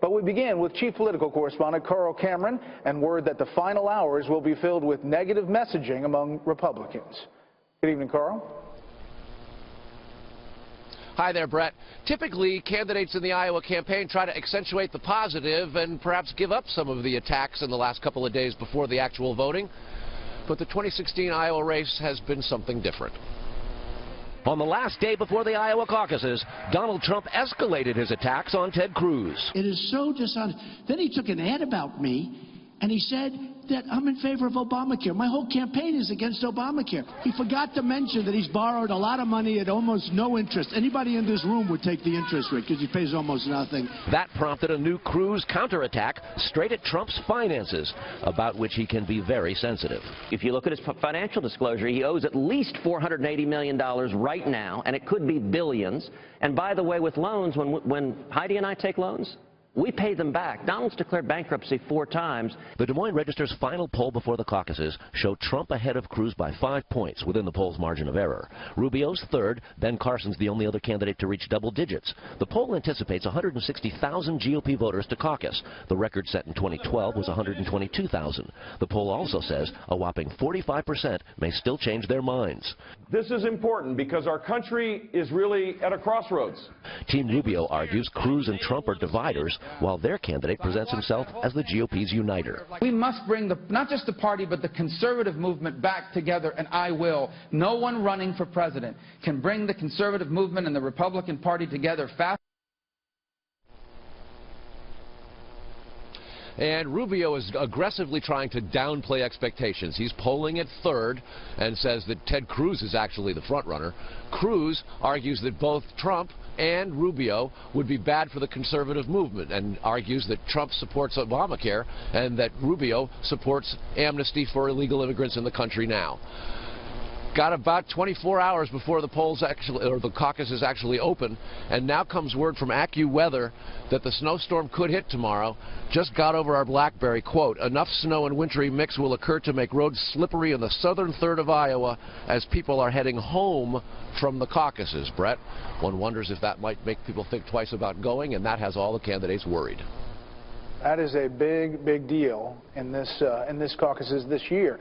But we begin with Chief Political Correspondent Carl Cameron and word that the final hours will be filled with negative messaging among Republicans. Good evening, Carl. Hi there, Brett. Typically, candidates in the Iowa campaign try to accentuate the positive and perhaps give up some of the attacks in the last couple of days before the actual voting. But the 2016 Iowa race has been something different. On the last day before the Iowa caucuses, Donald Trump escalated his attacks on Ted Cruz. It is so dishonest. Then he took an ad about me, and he said that I'm in favor of Obamacare. My whole campaign is against Obamacare. He forgot to mention that he's borrowed a lot of money at almost no interest. Anybody in this room would take the interest rate because he pays almost nothing. That prompted a new Cruz counterattack straight at Trump's finances, about which he can be very sensitive. If you look at his financial disclosure, he owes at least $480 million right now, and it could be billions. And by the way, with loans, when Heidi and I take loans, we pay them back. Donald's declared bankruptcy 4 times. The Des Moines Register's final poll before the caucuses showed Trump ahead of Cruz by 5 points within the poll's margin of error. Rubio's third, Ben Carson's the only other candidate to reach double digits. The poll anticipates 160,000 GOP voters to caucus. The record set in 2012 was 122,000. The poll also says a whopping 45% may still change their minds. This is important because our country is really at a crossroads. Team Rubio argues Cruz and Trump are dividers, while their candidate presents himself as the GOP's uniter. We must bring not just the party, but the conservative movement back together, and I will. No one running for president can bring the conservative movement and the Republican Party together fast. And Rubio is aggressively trying to downplay expectations. He's polling at third and says that Ted Cruz is actually the front runner. Cruz argues that both Trump and Rubio would be bad for the conservative movement and argues that Trump supports Obamacare and that Rubio supports amnesty for illegal immigrants in the country now. Got about 24 hours before the polls the caucuses actually open, and now comes word from AccuWeather that the snowstorm could hit tomorrow. Just got over our BlackBerry. Quote, enough snow and wintry mix will occur to make roads slippery in the southern third of Iowa as people are heading home from the caucuses. Brett, one wonders if that might make people think twice about going, and that has all the candidates worried. That is a big deal in this caucuses this year.